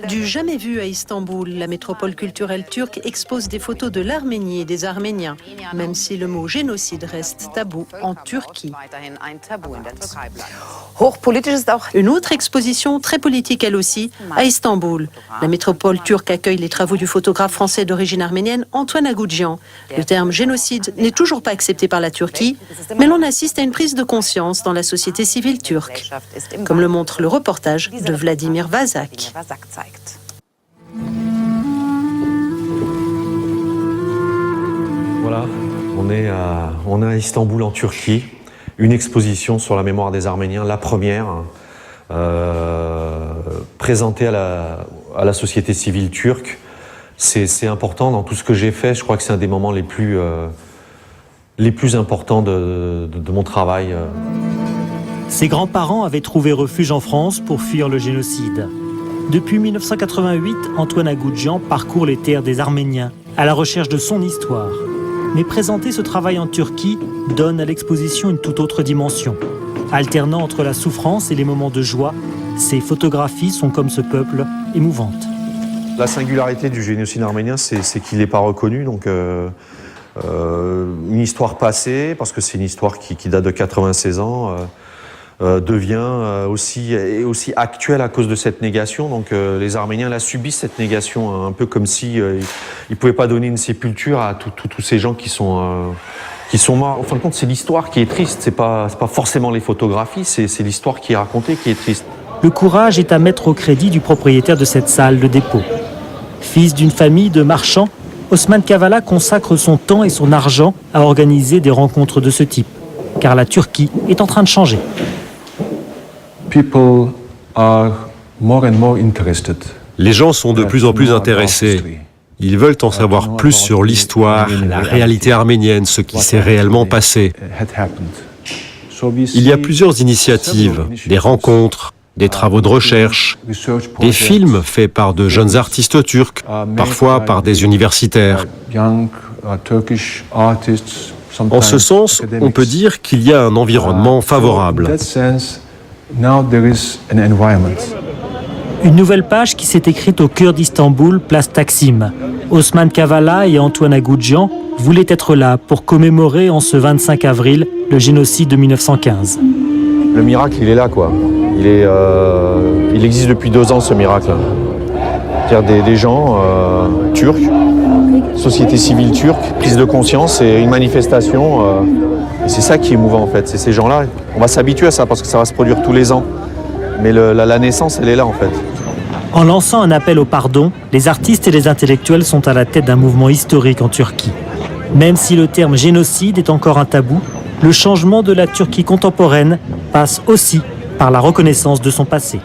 Du jamais vu à Istanbul, la métropole culturelle turque expose des photos de l'Arménie et des Arméniens, même si le mot génocide reste tabou en Turquie. Une autre exposition très politique elle aussi, à Istanbul. La métropole turque accueille les travaux du photographe français d'origine arménienne Antoine Agoudzian. Le terme génocide n'est toujours pas accepté par la Turquie, mais l'on assiste à une prise de conscience dans la société civile turque, comme le montre le reportage de Vladimir Vazak. Voilà, on est à Istanbul en Turquie, une exposition sur la mémoire des Arméniens, la première, présentée à la société civile turque. C'est important dans tout ce que j'ai fait, je crois que c'est un des moments les plus importants de mon travail. Ses grands-parents avaient trouvé refuge en France pour fuir le génocide. Depuis 1988, Antoine Agoudzian parcourt les terres des Arméniens à la recherche de son histoire. Mais présenter ce travail en Turquie donne à l'exposition une toute autre dimension. Alternant entre la souffrance et les moments de joie, ces photographies sont comme ce peuple émouvantes. La singularité du génocide arménien, c'est qu'il n'est pas reconnu. Donc, une histoire passée, parce que c'est une histoire qui date de 96 ans, devient aussi actuelle à cause de cette négation. Donc les Arméniens la subissent, cette négation, un peu comme si ils ne pouvaient pas donner une sépulture à tous ces gens qui sont morts. En fin de compte, c'est l'histoire qui est triste, c'est pas forcément les photographies, c'est l'histoire qui est racontée qui est triste. Le courage est à mettre au crédit du propriétaire de cette salle de dépôt. Fils d'une famille de marchands, Osman Kavala consacre son temps et son argent à organiser des rencontres de ce type, car la Turquie est en train de changer. Les gens sont de plus en plus intéressés. Ils veulent en savoir plus sur l'histoire, la réalité arménienne, ce qui s'est réellement passé. Il y a plusieurs initiatives, des rencontres, des travaux de recherche, des films faits par de jeunes artistes turcs, parfois par des universitaires. En ce sens, on peut dire qu'il y a un environnement favorable. Une nouvelle page qui s'est écrite au cœur d'Istanbul, place Taksim. Osman Kavala et Antoine Agoudzian voulaient être là pour commémorer en ce 25 avril le génocide de 1915. Le miracle, il est là, quoi. Il existe depuis 2 ans, ce miracle. C'est-à-dire des gens turcs, société civile turque, prise de conscience et une manifestation. Et c'est ça qui est émouvant, en fait. C'est ces gens-là. On va s'habituer à ça parce que ça va se produire tous les ans. Mais la naissance, elle est là, en fait. En lançant un appel au pardon, les artistes et les intellectuels sont à la tête d'un mouvement historique en Turquie. Même si le terme génocide est encore un tabou, le changement de la Turquie contemporaine passe aussi par la reconnaissance de son passé.